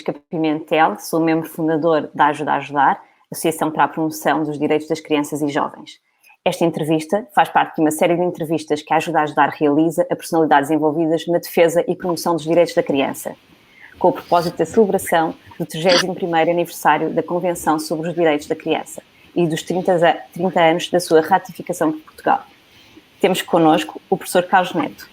Francisca Pimentel, sou membro fundador da Ajuda a Ajudar, Associação para a Promoção dos Direitos das Crianças e Jovens. Esta entrevista faz parte de uma série de entrevistas que a Ajuda a Ajudar realiza a personalidades envolvidas na defesa e promoção dos direitos da criança, com o propósito da celebração do 31º aniversário da Convenção sobre os Direitos da Criança e dos 30 anos da sua ratificação por Portugal. Temos connosco o professor Carlos Neto.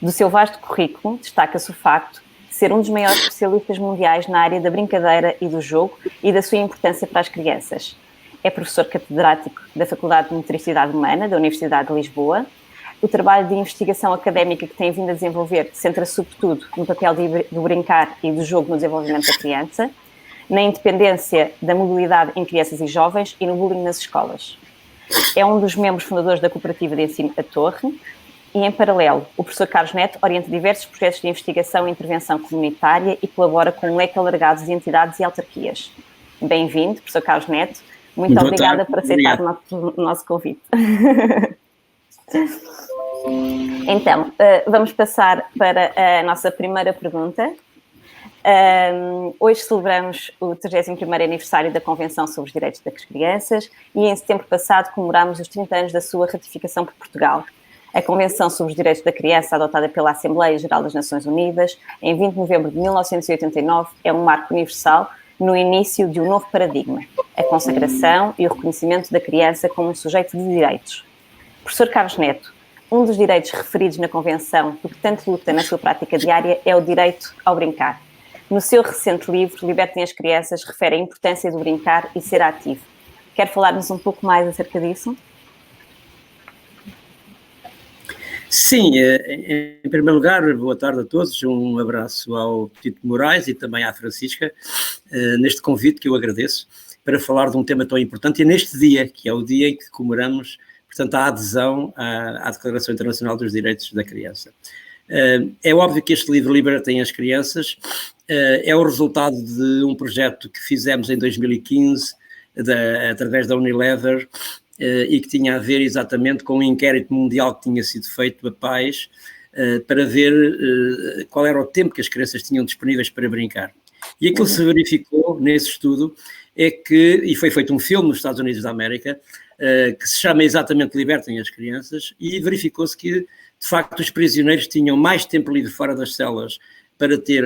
Do seu vasto currículo, destaca-se o facto de ser um dos maiores especialistas mundiais na área da brincadeira e do jogo e da sua importância para as crianças. É professor catedrático da Faculdade de Motricidade Humana da Universidade de Lisboa. O trabalho de investigação académica que tem vindo a desenvolver centra-se sobretudo no papel do brincar e do jogo no desenvolvimento da criança, na independência da mobilidade em crianças e jovens e no bullying nas escolas. É um dos membros fundadores da Cooperativa de Ensino A Torre e, em paralelo, o professor Carlos Neto orienta diversos projetos de investigação e intervenção comunitária e colabora com um leque alargado de entidades e autarquias. Bem-vindo, professor Carlos Neto. Muito obrigada por aceitar o nosso convite. Então, vamos passar para a nossa primeira pergunta. Hoje celebramos o 31º aniversário da Convenção sobre os Direitos das Crianças e em setembro passado comemorámos os 30 anos da sua ratificação por Portugal. A Convenção sobre os Direitos da Criança, adotada pela Assembleia Geral das Nações Unidas em 20 de novembro de 1989, é um marco universal no início de um novo paradigma, a consagração e o reconhecimento da criança como um sujeito de direitos. Professor Carlos Neto, um dos direitos referidos na Convenção, por que tanto luta na sua prática diária, é o direito ao brincar. No seu recente livro, Libertem as Crianças, refere a importância do brincar e ser ativo. Quer falar-nos um pouco mais acerca disso? Sim, em primeiro lugar, boa tarde a todos, um abraço ao Tito Moraes e também à Francisca, neste convite que eu agradeço, para falar de um tema tão importante e neste dia, que é o dia em que comemoramos, portanto, a adesão à Declaração Internacional dos Direitos da Criança. É óbvio que este livro, Libertem as Crianças, é o resultado de um projeto que fizemos em 2015, através da Unilever, e que tinha a ver exatamente com um inquérito mundial que tinha sido feito a pais para ver qual era o tempo que as crianças tinham disponíveis para brincar. E aquilo que se verificou nesse estudo é que, e foi feito um filme nos Estados Unidos da América, que se chama exatamente Libertem as Crianças, e verificou-se que, de facto, os prisioneiros tinham mais tempo livre fora das celas para ter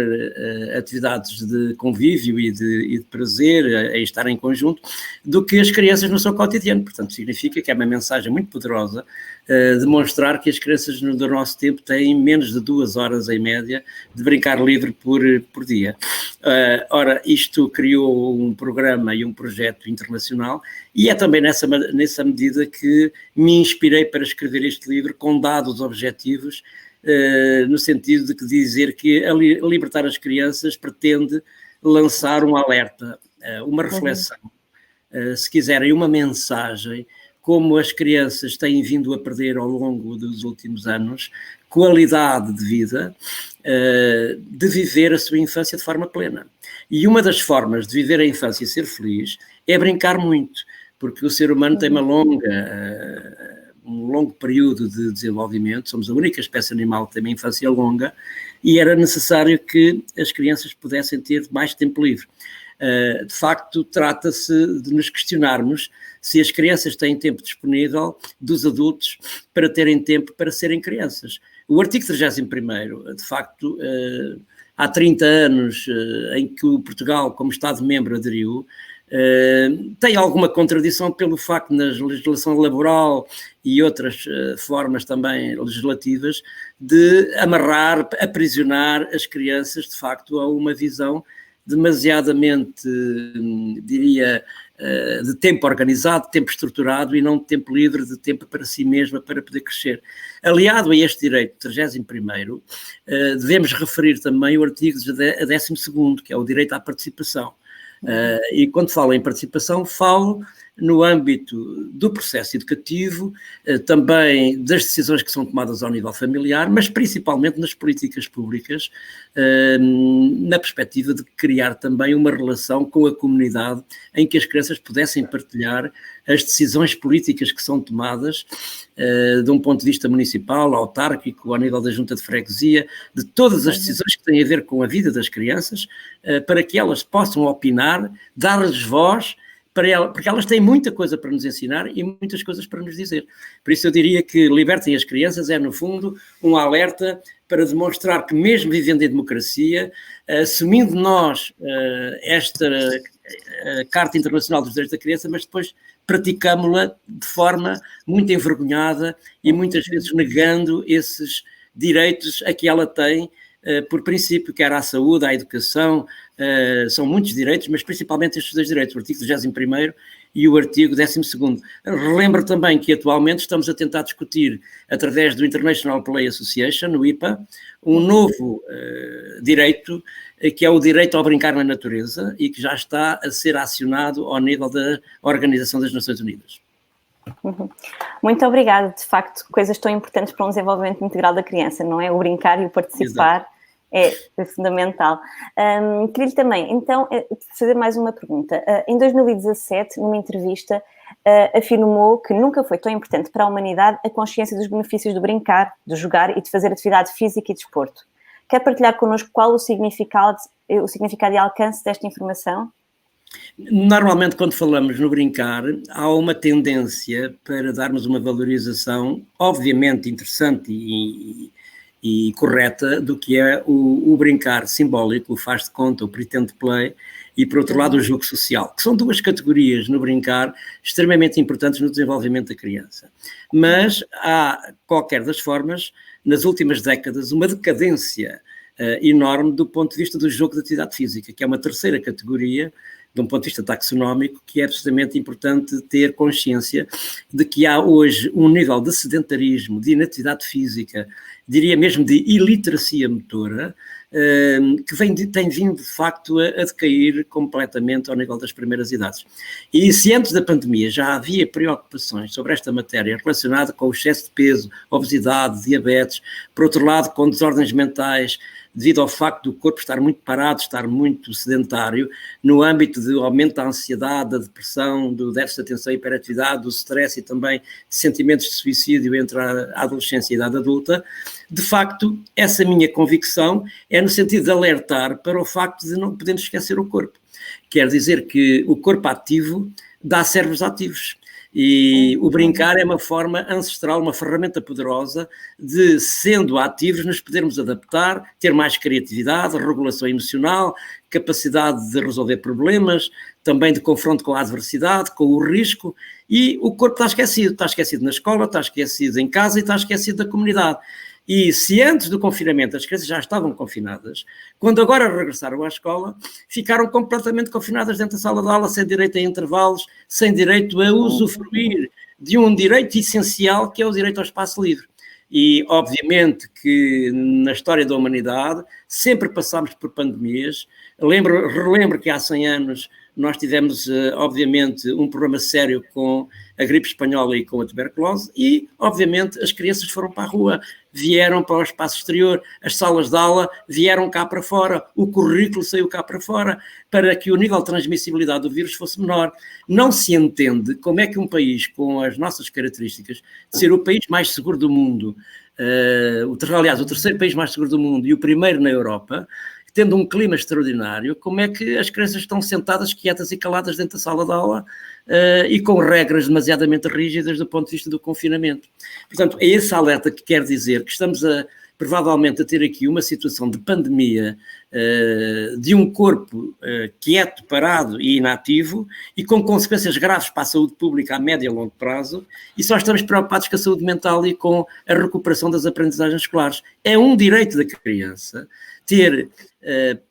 atividades de convívio e de prazer em estar em conjunto, do que as crianças no seu cotidiano. Portanto, significa que é uma mensagem muito poderosa demonstrar que as crianças do nosso tempo têm menos de 2 horas em média de brincar livre por dia. Ora, isto criou um programa e um projeto internacional e é também nessa medida que me inspirei para escrever este livro com dados objetivos, no sentido de dizer que Libertar as Crianças pretende lançar um alerta, uma reflexão, se quiserem, uma mensagem, como as crianças têm vindo a perder ao longo dos últimos anos qualidade de vida, de viver a sua infância de forma plena. E uma das formas de viver a infância e ser feliz é brincar muito, porque o ser humano tem um longo período de desenvolvimento, somos a única espécie animal que tem uma infância longa, e era necessário que as crianças pudessem ter mais tempo livre. De facto, trata-se de nos questionarmos se as crianças têm tempo disponível dos adultos para terem tempo para serem crianças. O artigo 31º, de facto, há 30 anos em que o Portugal, como Estado-membro, aderiu, tem alguma contradição pelo facto, na legislação laboral e outras formas também legislativas, de amarrar, aprisionar as crianças, de facto, a uma visão demasiadamente, diria, de tempo organizado, tempo estruturado e não de tempo livre, de tempo para si mesma, para poder crescer. Aliado a este direito 31º, devemos referir também o artigo 12º, que é o direito à participação. E quando falo em participação, falo no âmbito do processo educativo, também das decisões que são tomadas ao nível familiar, mas principalmente nas políticas públicas, na perspectiva de criar também uma relação com a comunidade em que as crianças pudessem partilhar as decisões políticas que são tomadas de um ponto de vista municipal, autárquico, ao nível da junta de freguesia, de todas as decisões que têm a ver com a vida das crianças, para que elas possam opinar, dar-lhes voz, porque elas têm muita coisa para nos ensinar e muitas coisas para nos dizer. Por isso eu diria que Libertem as Crianças é, no fundo, um alerta para demonstrar que, mesmo vivendo em democracia, assumindo nós esta Carta Internacional dos Direitos da Criança, mas depois praticámo-la de forma muito envergonhada e muitas vezes negando esses direitos a que ela tem, por princípio, quer à saúde, à educação, são muitos direitos, mas principalmente estes dois direitos, o artigo 21º e o artigo 12º. Relembro também que atualmente estamos a tentar discutir, através do International Play Association, o IPA, um novo direito, que é o direito ao brincar na natureza e que já está a ser acionado ao nível da Organização das Nações Unidas. Muito obrigada, de facto, coisas tão importantes para um desenvolvimento integral da criança, não é? O brincar e o participar. Exato. É fundamental. Queria-lhe também, então, fazer mais uma pergunta. Em 2017, numa entrevista, afirmou que nunca foi tão importante para a humanidade a consciência dos benefícios do brincar, de jogar e de fazer atividade física e desporto. Quer partilhar connosco qual o significado e alcance desta informação? Normalmente, quando falamos no brincar, há uma tendência para darmos uma valorização, obviamente interessante e correta, do que é o brincar simbólico, o faz de conta, o pretend play, e por outro lado o jogo social, que são duas categorias no brincar extremamente importantes no desenvolvimento da criança. Mas há, qualquer das formas, nas últimas décadas, uma decadência enorme do ponto de vista do jogo de atividade física, que é uma terceira categoria, de um ponto de vista taxonómico, que é absolutamente importante ter consciência de que há hoje um nível de sedentarismo, de inatividade física, diria mesmo de iliteracia motora, que tem vindo de facto a decair completamente ao nível das primeiras idades. E se antes da pandemia já havia preocupações sobre esta matéria relacionada com o excesso de peso, obesidade, diabetes, por outro lado com desordens mentais, devido ao facto do corpo estar muito parado, estar muito sedentário, no âmbito do aumento da ansiedade, da depressão, do déficit de atenção e hiperatividade, do stress e também de sentimentos de suicídio entre a adolescência e a idade adulta, de facto, essa minha convicção é no sentido de alertar para o facto de não podermos esquecer o corpo. Quer dizer que o corpo ativo dá cérebros ativos. E o brincar é uma forma ancestral, uma ferramenta poderosa de, sendo ativos, nos podermos adaptar, ter mais criatividade, regulação emocional, capacidade de resolver problemas, também de confronto com a adversidade, com o risco, e o corpo está esquecido na escola, está esquecido em casa e está esquecido da comunidade. E se antes do confinamento as crianças já estavam confinadas, quando agora regressaram à escola, ficaram completamente confinadas dentro da sala de aula, sem direito a intervalos, sem direito a usufruir de um direito essencial que é o direito ao espaço livre. E, obviamente, que na história da humanidade sempre passámos por pandemias. Relembro que há 100 anos nós tivemos, obviamente, um problema sério com a gripe espanhola e com a tuberculose e, obviamente, as crianças foram para a rua, vieram para o espaço exterior, as salas de aula vieram cá para fora, o currículo saiu cá para fora, para que o nível de transmissibilidade do vírus fosse menor. Não se entende como é que um país com as nossas características, de ser o país mais seguro do mundo, aliás, o terceiro país mais seguro do mundo e o primeiro na Europa, tendo um clima extraordinário, como é que as crianças estão sentadas, quietas e caladas dentro da sala de aula e com regras demasiadamente rígidas do ponto de vista do confinamento. Portanto, é esse alerta que quer dizer que estamos provavelmente a ter aqui uma situação de pandemia de um corpo quieto, parado e inativo e com consequências graves para a saúde pública a médio e a longo prazo, e só estamos preocupados com a saúde mental e com a recuperação das aprendizagens escolares. É um direito da criança ter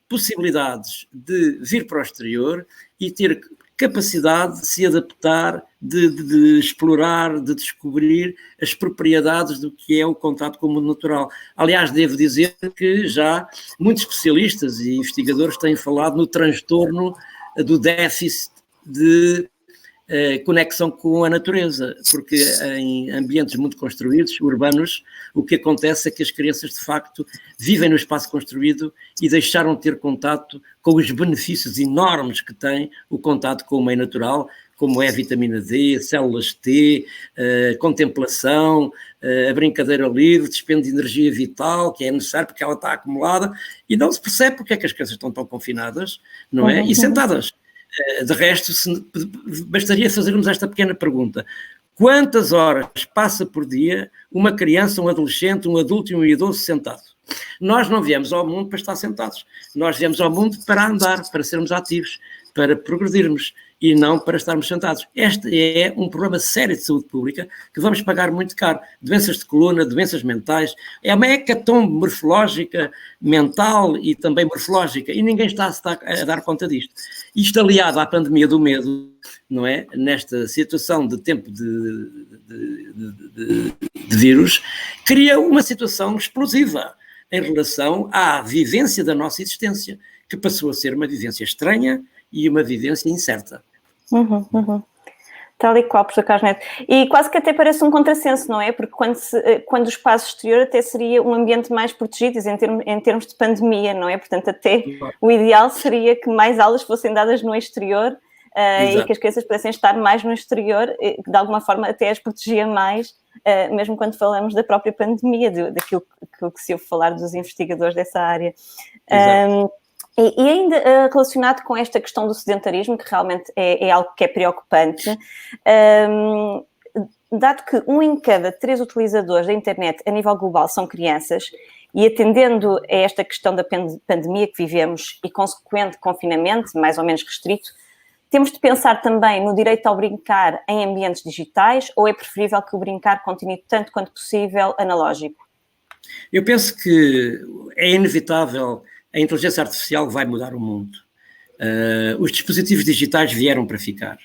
possibilidades de vir para o exterior e ter capacidade de se adaptar, de explorar, de descobrir as propriedades do que é o contato com o mundo natural. Aliás, devo dizer que já muitos especialistas e investigadores têm falado no transtorno do déficit de conexão com a natureza, porque em ambientes muito construídos, urbanos, o que acontece é que as crianças, de facto, vivem no espaço construído e deixaram de ter contato com os benefícios enormes que tem o contato com o meio natural, como é a vitamina D, células T, contemplação, a brincadeira livre, dispêndio de energia vital, que é necessário porque ela está acumulada, e não se percebe porque é que as crianças estão tão confinadas, não é? E sentadas. De resto, bastaria fazermos esta pequena pergunta. Quantas horas passa por dia uma criança, um adolescente, um adulto e um idoso sentado? Nós não viemos ao mundo para estar sentados. Nós viemos ao mundo para andar, para sermos ativos, para progredirmos e não para estarmos sentados. Este é um problema sério de saúde pública que vamos pagar muito caro. Doenças de coluna, doenças mentais, é uma hecatombe morfológica, mental e também morfológica, e ninguém está a dar conta disto. Isto aliado à pandemia do medo, não é? Nesta situação de tempo de vírus, cria uma situação explosiva em relação à vivência da nossa existência, que passou a ser uma vivência estranha e uma vivência incerta. Tal e qual, professor Carlos Neto. E quase que até parece um contrassenso, não é? Porque quando o espaço exterior até seria um ambiente mais protegido em termos de pandemia, não é? Portanto, até o ideal seria que mais aulas fossem dadas no exterior e que as crianças pudessem estar mais no exterior, que de alguma forma até as protegia mais, mesmo quando falamos da própria pandemia, daquilo que se ouve falar dos investigadores dessa área. E ainda relacionado com esta questão do sedentarismo, que realmente é algo que é preocupante, dado que 1 em cada 3 utilizadores da internet a nível global são crianças, e atendendo a esta questão da pandemia que vivemos e consequente confinamento, mais ou menos restrito, temos de pensar também no direito ao brincar em ambientes digitais, ou é preferível que o brincar continue tanto quanto possível analógico? Eu penso que é inevitável. A inteligência artificial vai mudar o mundo. Os dispositivos digitais vieram para ficar.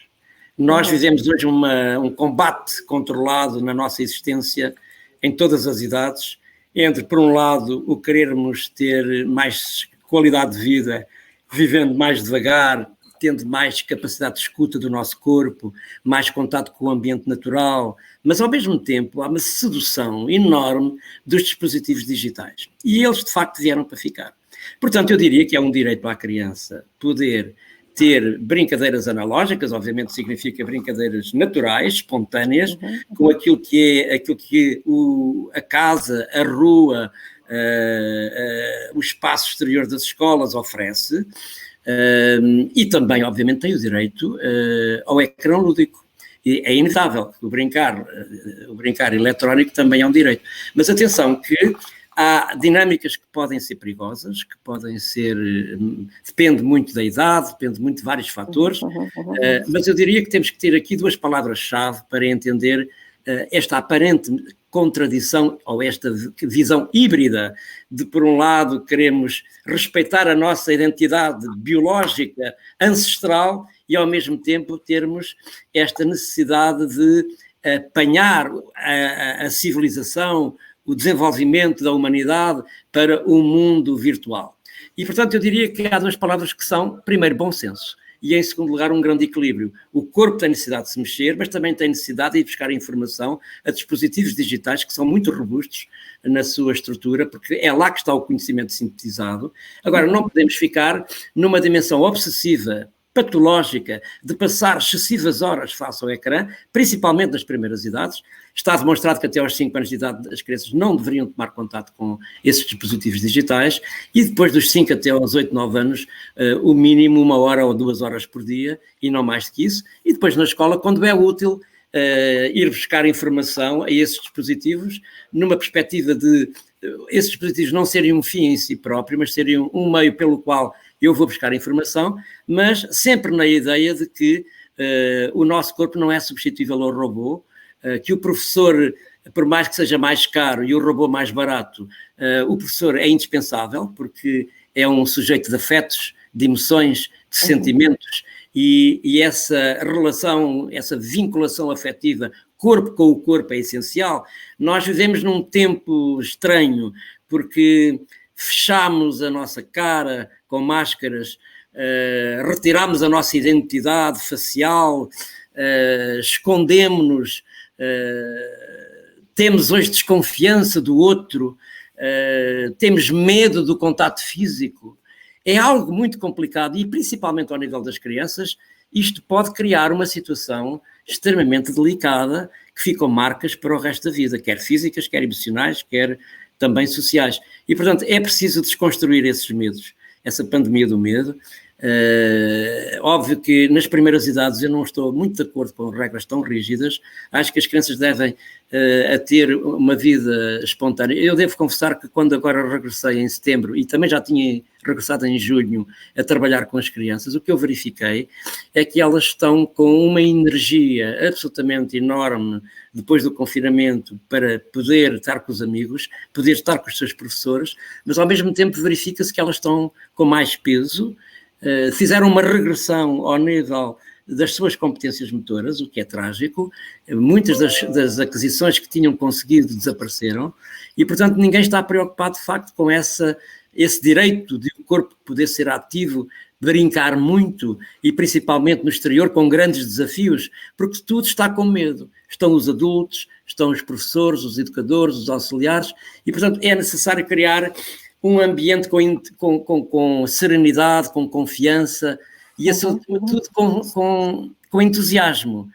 Nós vivemos hoje um combate controlado na nossa existência, em todas as idades, entre, por um lado, o querermos ter mais qualidade de vida, vivendo mais devagar, tendo mais capacidade de escuta do nosso corpo, mais contato com o ambiente natural, mas, ao mesmo tempo, há uma sedução enorme dos dispositivos digitais. E eles, de facto, vieram para ficar. Portanto, eu diria que é um direito à criança poder ter brincadeiras analógicas, obviamente significa brincadeiras naturais, espontâneas, com aquilo que a casa, a rua, o espaço exterior das escolas oferece, e também, obviamente, tem o direito ao ecrã lúdico. E é inevitável, o brincar eletrónico também é um direito. Mas atenção que há dinâmicas que podem ser perigosas, que podem ser... Depende muito da idade, depende muito de vários fatores, mas eu diria que temos que ter aqui 2 palavras-chave para entender esta aparente contradição ou esta visão híbrida de, por um lado, queremos respeitar a nossa identidade biológica ancestral e, ao mesmo tempo, termos esta necessidade de apanhar a civilização, o desenvolvimento da humanidade para o mundo virtual. E, portanto, eu diria que há 2 palavras que são, primeiro, bom senso, e, em segundo lugar, um grande equilíbrio. O corpo tem necessidade de se mexer, mas também tem necessidade de ir buscar informação a dispositivos digitais que são muito robustos na sua estrutura, porque é lá que está o conhecimento sintetizado. Agora, não podemos ficar numa dimensão obsessiva, patológica, de passar excessivas horas face ao ecrã, principalmente nas primeiras idades. Está demonstrado que até aos 5 anos de idade as crianças não deveriam tomar contato com esses dispositivos digitais, e depois dos 5 até aos 8, 9 anos, o mínimo 1 hora ou 2 horas por dia, e não mais do que isso. E depois na escola, quando é útil, ir buscar informação a esses dispositivos, numa perspectiva de esses dispositivos não serem um fim em si próprio, mas serem um meio pelo qual eu vou buscar informação, mas sempre na ideia de que o nosso corpo não é substituível ao robô, que o professor, por mais que seja mais caro e o robô mais barato, o professor é indispensável, porque é um sujeito de afetos, de emoções, de sentimentos, e essa relação, essa vinculação afetiva, corpo com o corpo, é essencial. Nós vivemos num tempo estranho, porque fechamos a nossa cara com máscaras, retiramos a nossa identidade facial, escondemos-nos, temos hoje desconfiança do outro, temos medo do contato físico. É algo muito complicado e, principalmente ao nível das crianças, isto pode criar uma situação extremamente delicada que ficam marcas para o resto da vida, quer físicas, quer emocionais, quer também sociais. E, portanto, é preciso desconstruir esses medos, essa pandemia do medo. Óbvio que nas primeiras idades eu não estou muito de acordo com regras tão rígidas. Acho que as crianças devem a ter uma vida espontânea. Eu devo confessar que quando agora regressei em setembro, e também já tinha regressado em junho a trabalhar com as crianças, o que eu verifiquei é que elas estão com uma energia absolutamente enorme depois do confinamento para poder estar com os amigos, poder estar com os seus professores, mas ao mesmo tempo verifica-se que elas estão com mais peso, fizeram uma regressão ao nível das suas competências motoras, o que é trágico. Muitas das aquisições que tinham conseguido desapareceram e, portanto, ninguém está preocupado, de facto, com esse direito de o corpo poder ser ativo, brincar muito e, principalmente no exterior, com grandes desafios, porque tudo está com medo. Estão os adultos, estão os professores, os educadores, os auxiliares e, portanto, é necessário criar um ambiente com serenidade, com confiança e, acima de tudo, com entusiasmo.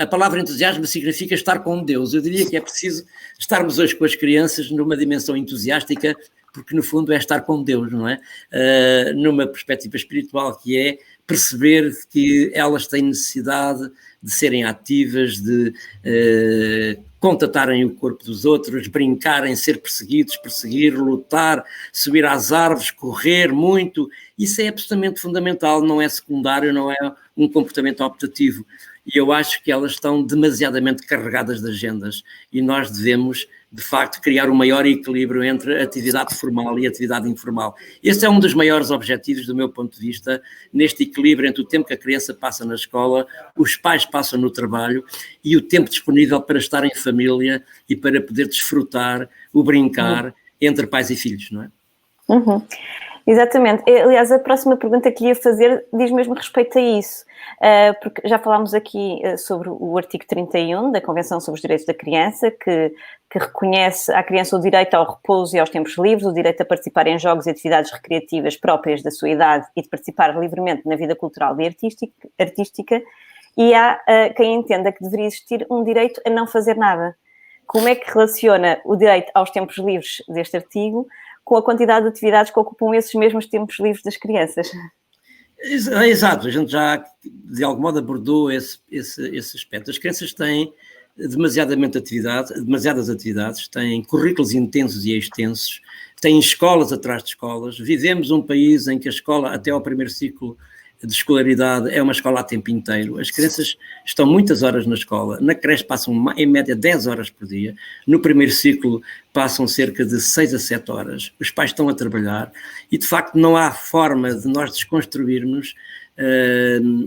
A palavra entusiasmo significa estar com Deus. Eu diria que é preciso estarmos hoje com as crianças numa dimensão entusiástica, porque no fundo é estar com Deus, não é? Numa perspectiva espiritual, que é perceber que elas têm necessidade de serem ativas, de contatarem o corpo dos outros, brincarem, ser perseguidos, perseguir, lutar, subir às árvores, correr muito. Isso é absolutamente fundamental, não é secundário, não é um comportamento optativo. E eu acho que elas estão demasiadamente carregadas de agendas e nós devemos, de facto, criar um maior equilíbrio entre a atividade formal e a atividade informal. Esse é um dos maiores objetivos, do meu ponto de vista, neste equilíbrio entre o tempo que a criança passa na escola, os pais passam no trabalho e o tempo disponível para estar em família e para poder desfrutar o brincar entre pais e filhos, não é? Uhum. Exatamente. Aliás, a próxima pergunta que lhe ia fazer diz mesmo respeito a isso, porque já falámos aqui sobre o artigo 31 da Convenção sobre os Direitos da Criança, que reconhece à criança o direito ao repouso e aos tempos livres, o direito a participar em jogos e atividades recreativas próprias da sua idade e de participar livremente na vida cultural e artística, e há quem entenda que deveria existir um direito a não fazer nada. Como é que relaciona o direito aos tempos livres deste artigo com a quantidade de atividades que ocupam esses mesmos tempos livres das crianças? Exato, a gente já de algum modo abordou esse aspecto. As crianças têm demasiadas atividades, têm currículos intensos e extensos, têm escolas atrás de escolas. Vivemos um país em que a escola, até ao primeiro ciclo de escolaridade, é uma escola a tempo inteiro. As crianças estão muitas horas na escola. Na creche passam em média 10 horas por dia. No primeiro ciclo passam cerca de 6 a 7 horas. Os pais estão a trabalhar e, de facto, não há forma de nós desconstruirmos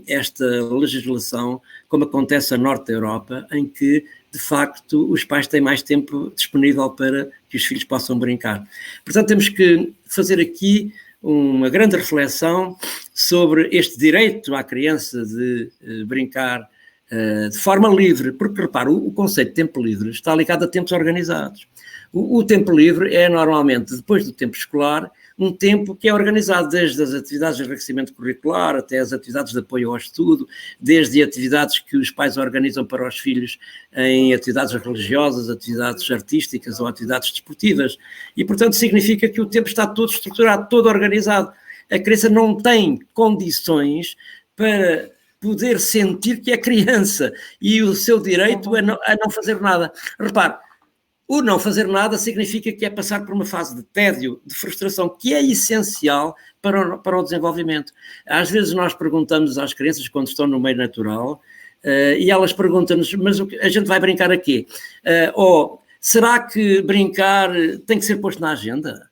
esta legislação, como acontece a norte da Europa, em que, de facto, os pais têm mais tempo disponível para que os filhos possam brincar. Portanto, temos que fazer aqui uma grande reflexão sobre este direito à criança de brincar de forma livre, porque, repara, o conceito de tempo livre está ligado a tempos organizados. O tempo livre é, normalmente, depois do tempo escolar, um tempo que é organizado desde as atividades de enriquecimento curricular até as atividades de apoio ao estudo, desde atividades que os pais organizam para os filhos em atividades religiosas, atividades artísticas ou atividades desportivas. E, portanto, significa que o tempo está todo estruturado, todo organizado. A criança não tem condições para poder sentir que é criança e o seu direito a não fazer nada. Repare, o não fazer nada significa que é passar por uma fase de tédio, de frustração, que é essencial para o desenvolvimento. Às vezes nós perguntamos às crianças quando estão no meio natural e elas perguntam-nos, mas a gente vai brincar a quê? Ou será que brincar tem que ser posto na agenda?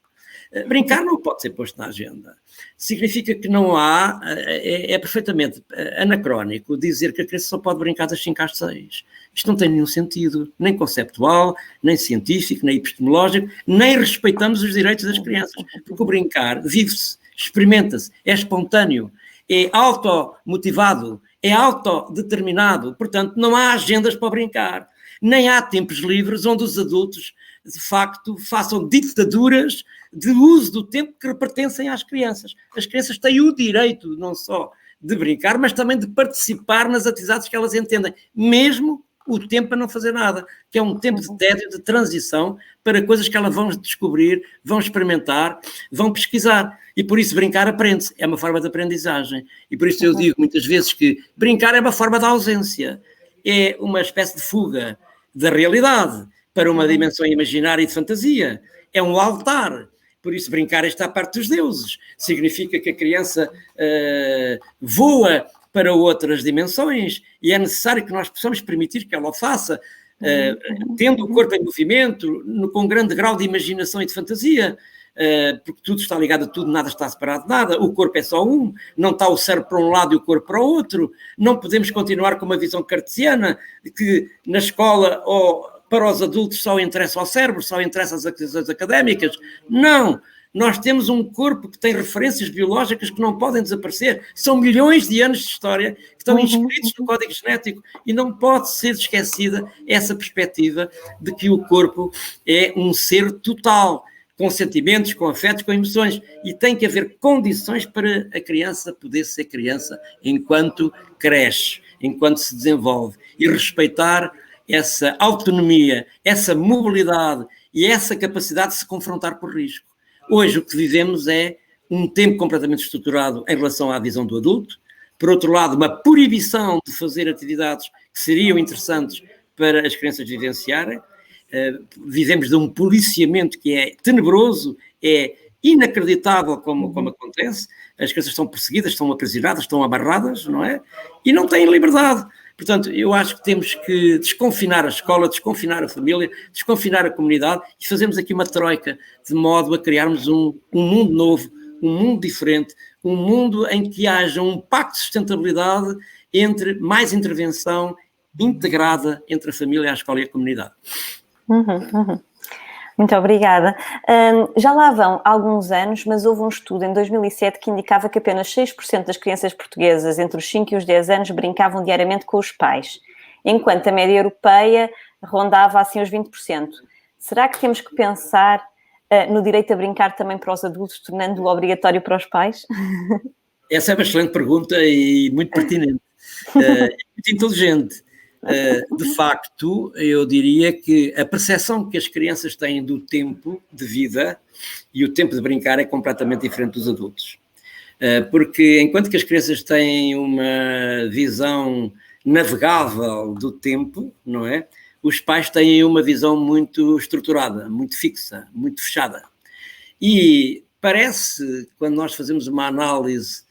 Brincar não pode ser posto na agenda. Significa que não há, é perfeitamente anacrónico dizer que a criança só pode brincar das 5 às 6. Isto não tem nenhum sentido, nem conceptual, nem científico, nem epistemológico, nem respeitamos os direitos das crianças. Porque o brincar vive-se, experimenta-se, é espontâneo, é automotivado, é autodeterminado, portanto, não há agendas para brincar, nem há tempos livres onde os adultos, de facto, façam ditaduras de uso do tempo que pertencem às crianças. As crianças têm o direito, não só de brincar, mas também de participar nas atividades que elas entendem, mesmo o tempo a não fazer nada, que é um tempo de tédio, de transição, para coisas que elas vão descobrir, vão experimentar, vão pesquisar. E por isso brincar aprende-se, é uma forma de aprendizagem. E por isso eu digo muitas vezes que brincar é uma forma de ausência, é uma espécie de fuga da realidade para uma dimensão imaginária e de fantasia. É um altar. Por isso brincar está à parte dos deuses. Significa que a criança voa para outras dimensões e é necessário que nós possamos permitir que ela o faça, tendo o corpo em movimento, com grande grau de imaginação e de fantasia, porque tudo está ligado a tudo, nada está separado de nada, o corpo é só um, não está o cérebro para um lado e o corpo para o outro, não podemos continuar com uma visão cartesiana de que na escola ou para os adultos só interessa ao cérebro, só interessa às atividades académicas. Não! Nós temos um corpo que tem referências biológicas que não podem desaparecer. São milhões de anos de história que estão inscritos no código genético e não pode ser esquecida essa perspectiva de que o corpo é um ser total, com sentimentos, com afetos, com emoções, e tem que haver condições para a criança poder ser criança enquanto cresce, enquanto se desenvolve, e respeitar essa autonomia, essa mobilidade e essa capacidade de se confrontar com o risco. Hoje o que vivemos é um tempo completamente estruturado em relação à visão do adulto, por outro lado uma proibição de fazer atividades que seriam interessantes para as crianças vivenciarem, vivemos de um policiamento que é tenebroso, é inacreditável como acontece, as crianças estão perseguidas, estão aprisionadas, estão amarradas, não é? E não têm liberdade. Portanto, eu acho que temos que desconfinar a escola, desconfinar a família, desconfinar a comunidade e fazermos aqui uma troika de modo a criarmos um mundo novo, um mundo diferente, um mundo em que haja um pacto de sustentabilidade entre mais intervenção integrada entre a família, a escola e a comunidade. Muito obrigada. Já lá vão alguns anos, mas houve um estudo em 2007 que indicava que apenas 6% das crianças portuguesas entre os 5 e os 10 anos brincavam diariamente com os pais, enquanto a média europeia rondava assim os 20%. Será que temos que pensar no direito a brincar também para os adultos, tornando-o obrigatório para os pais? Essa é uma excelente pergunta e muito pertinente, muito inteligente. De facto, eu diria que a percepção que as crianças têm do tempo de vida e o tempo de brincar é completamente diferente dos adultos. Porque enquanto que as crianças têm uma visão navegável do tempo, não é? Os pais têm uma visão muito estruturada, muito fixa, muito fechada. E parece, quando nós fazemos uma análise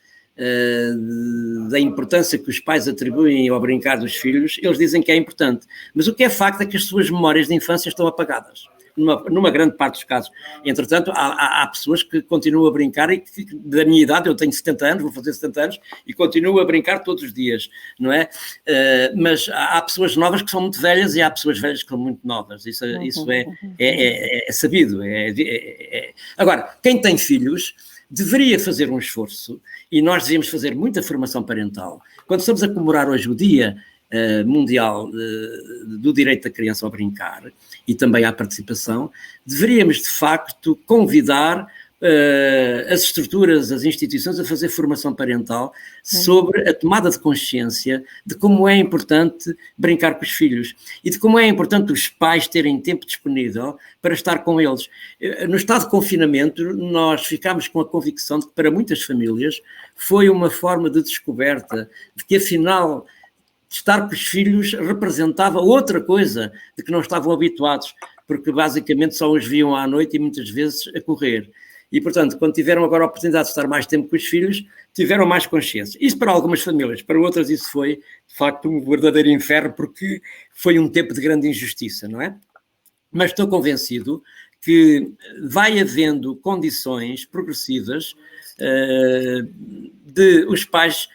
da importância que os pais atribuem ao brincar dos filhos, eles dizem que é importante. Mas o que é facto é que as suas memórias de infância estão apagadas, numa grande parte dos casos. Entretanto, há pessoas que continuam a brincar e que, da minha idade, eu tenho 70 anos, vou fazer 70 anos, e continuo a brincar todos os dias, não é? Mas há pessoas novas que são muito velhas e há pessoas velhas que são muito novas. Isso é sabido. Agora, quem tem filhos deveria fazer um esforço, e nós devíamos fazer muita formação parental. Quando estamos a comemorar hoje o Dia Mundial do Direito da Criança ao Brincar e também à participação, deveríamos de facto convidar as estruturas, as instituições a fazer formação parental sobre a tomada de consciência de como é importante brincar com os filhos e de como é importante os pais terem tempo disponível para estar com eles. No estado de confinamento, nós ficámos com a convicção de que para muitas famílias foi uma forma de descoberta de que afinal estar com os filhos representava outra coisa de que não estavam habituados, porque basicamente só os viam à noite e muitas vezes a correr. E, portanto, quando tiveram agora a oportunidade de estar mais tempo com os filhos, tiveram mais consciência. Isso para algumas famílias, para outras isso foi, de facto, um verdadeiro inferno, porque foi um tempo de grande injustiça, não é? Mas estou convencido que vai havendo condições progressivas de os pais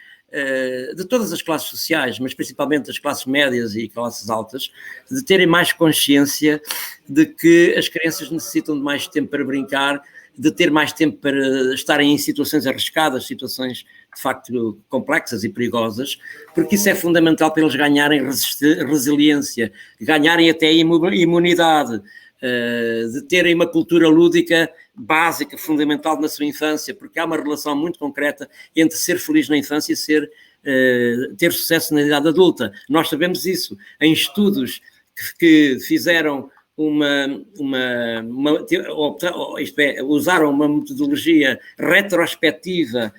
de todas as classes sociais, mas principalmente das classes médias e classes altas, de terem mais consciência de que as crianças necessitam de mais tempo para brincar, de ter mais tempo para estarem em situações arriscadas, situações de facto, complexas e perigosas, porque isso é fundamental para eles ganharem resiliência, ganharem até imunidade, de terem uma cultura lúdica básica, fundamental na sua infância, porque há uma relação muito concreta entre ser feliz na infância e ter sucesso na idade adulta. Nós sabemos isso em estudos que fizeram usaram uma metodologia retrospectiva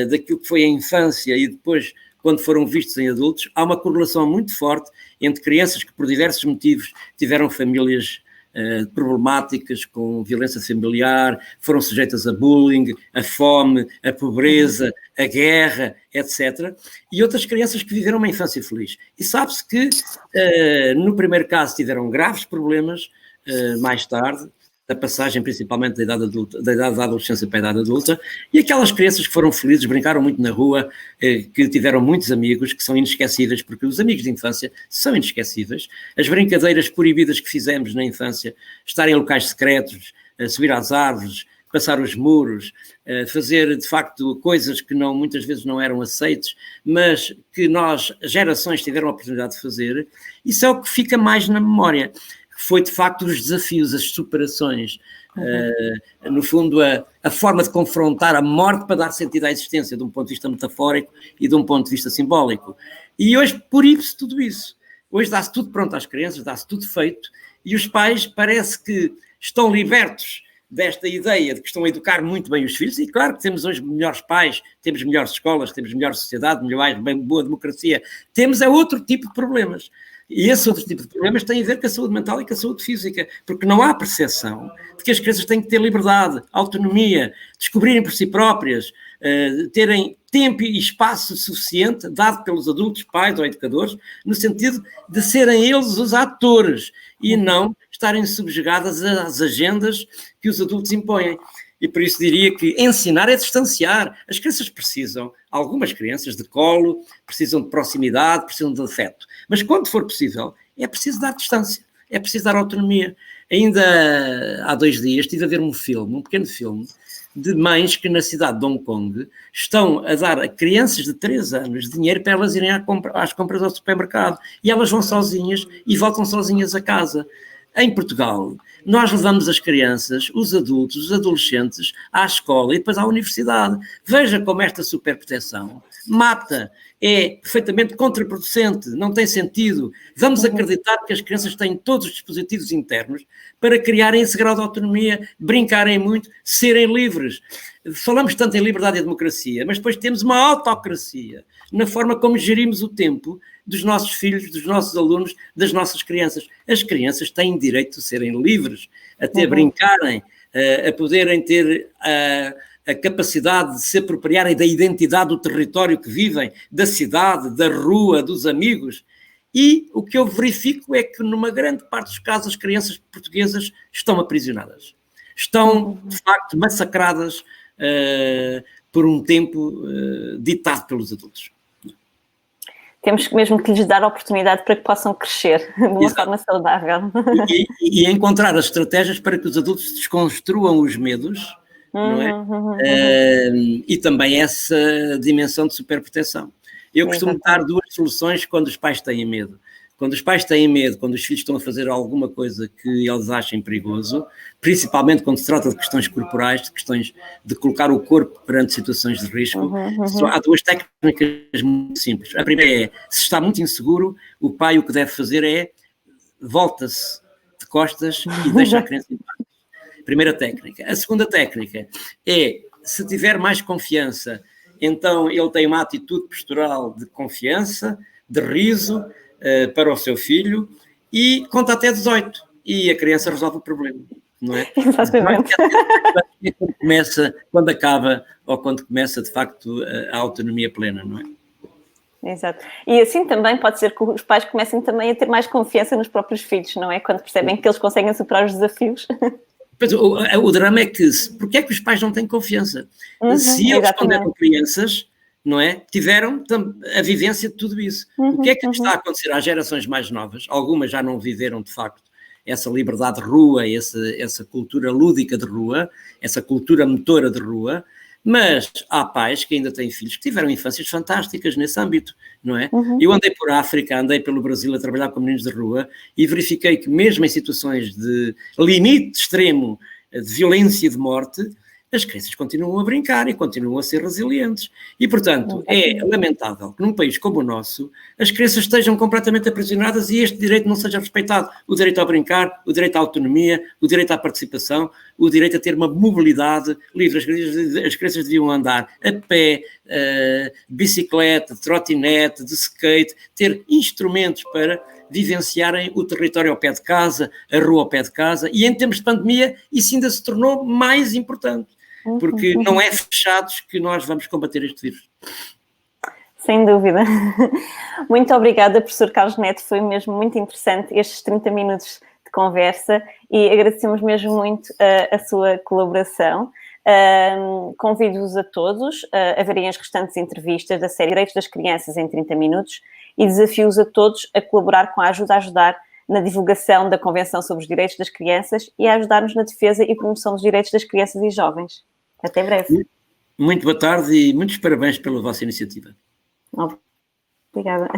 daquilo que foi a infância e depois, quando foram vistos em adultos, há uma correlação muito forte entre crianças que, por diversos motivos, tiveram famílias problemáticas, com violência familiar, foram sujeitas a bullying, a fome, a pobreza, a guerra, etc. E outras crianças que viveram uma infância feliz. E sabe-se que, no primeiro caso, tiveram graves problemas, mais tarde, da passagem principalmente da idade adulta, da idade da adolescência para a idade adulta, e aquelas crianças que foram felizes, brincaram muito na rua, que tiveram muitos amigos, que são inesquecíveis, porque os amigos de infância são inesquecíveis, as brincadeiras proibidas que fizemos na infância, estar em locais secretos, subir às árvores, passar os muros, fazer de facto coisas que muitas vezes não eram aceites, mas que nós, gerações, tiveram a oportunidade de fazer, isso é o que fica mais na memória. Foi, de facto, os desafios, as superações, no fundo, a forma de confrontar a morte para dar sentido à existência, de um ponto de vista metafórico e de um ponto de vista simbólico. E hoje, por isso, tudo isso. Hoje dá-se tudo pronto às crianças, dá-se tudo feito, e os pais parece que estão libertos desta ideia de que estão a educar muito bem os filhos, e claro que temos hoje melhores pais, temos melhores escolas, temos melhor sociedade, bem boa democracia, temos outro tipo de problemas. E esse outro tipo de problemas tem a ver com a saúde mental e com a saúde física, porque não há percepção de que as crianças têm que ter liberdade, autonomia, descobrirem por si próprias, terem tempo e espaço suficiente, dado pelos adultos, pais ou educadores, no sentido de serem eles os atores e não estarem subjugadas às agendas que os adultos impõem. E por isso diria que ensinar é distanciar. As crianças precisam, algumas crianças, de colo, precisam de proximidade, precisam de afeto. Mas quando for possível, é preciso dar distância, é preciso dar autonomia. Ainda há 2 dias estive a ver um pequeno filme, de mães que na cidade de Hong Kong estão a dar a crianças de 3 anos dinheiro para elas irem às compras ao supermercado. E elas vão sozinhas e voltam sozinhas a casa. Em Portugal, nós levamos as crianças, os adultos, os adolescentes à escola e depois à universidade. Veja como esta superproteção mata, é perfeitamente contraproducente, não tem sentido. Vamos acreditar que as crianças têm todos os dispositivos internos para criarem esse grau de autonomia, brincarem muito, serem livres. Falamos tanto em liberdade e democracia, mas depois temos uma autocracia na forma como gerimos o tempo dos nossos filhos, dos nossos alunos, das nossas crianças. As crianças têm direito de serem livres, a brincarem, a poderem ter a capacidade de se apropriarem da identidade do território que vivem, da cidade, da rua, dos amigos. E o que eu verifico é que, numa grande parte dos casos, as crianças portuguesas estão aprisionadas. Estão, de facto, massacradas por um tempo ditado pelos adultos. Temos mesmo que lhes dar a oportunidade para que possam crescer de uma forma saudável. E encontrar as estratégias para que os adultos desconstruam os medos, não é? E também essa dimensão de superproteção. Eu costumo dar 2 soluções quando os pais têm medo. Quando os pais têm medo, quando os filhos estão a fazer alguma coisa que eles achem perigoso, principalmente quando se trata de questões corporais, de questões de colocar o corpo perante situações de risco, há 2 técnicas muito simples. A primeira é, se está muito inseguro, o pai o que deve fazer é volta-se de costas e deixa a criança em paz. Primeira técnica. A segunda técnica é, se tiver mais confiança, então ele tem uma atitude postural de confiança, de riso, para o seu filho e conta até 18 e a criança resolve o problema, não é? Exatamente. Quando acaba ou quando começa de facto a autonomia plena, não é? Exato. E assim também pode ser que os pais comecem também a ter mais confiança nos próprios filhos, não é? Quando percebem que eles conseguem superar os desafios. Pois, o drama é que, porque é que os pais não têm confiança? Se eles, quando eram crianças, não é? Tiveram a vivência de tudo isso. O que é que está a acontecer às gerações mais novas? Algumas já não viveram, de facto, essa liberdade de rua, essa cultura lúdica de rua, essa cultura motora de rua, Mas há pais que ainda têm filhos que tiveram infâncias fantásticas nesse âmbito, não é? Eu andei por África, andei pelo Brasil a trabalhar com meninos de rua e verifiquei que mesmo em situações de limite extremo de violência e de morte, as crianças continuam a brincar e continuam a ser resilientes. E, portanto, é lamentável que num país como o nosso as crianças estejam completamente aprisionadas e este direito não seja respeitado. O direito a brincar, o direito à autonomia, o direito à participação, o direito a ter uma mobilidade livre. As crianças deviam andar a pé, bicicleta, trotinete, de skate, ter instrumentos para vivenciarem o território ao pé de casa, a rua ao pé de casa, e em tempos de pandemia isso ainda se tornou mais importante, porque não é fechados que nós vamos combater este vírus. Sem dúvida. Muito obrigada, professor Carlos Neto, foi mesmo muito interessante estes 30 minutos de conversa e agradecemos mesmo muito a sua colaboração. Convido-vos a todos a verem as restantes entrevistas da série Direitos das Crianças em 30 minutos e desafio-os a todos a colaborar com a Ajuda a Ajudar na divulgação da Convenção sobre os Direitos das Crianças e a ajudar-nos na defesa e promoção dos direitos das crianças e jovens. Até breve. Muito boa tarde e muitos parabéns pela vossa iniciativa. Obrigada.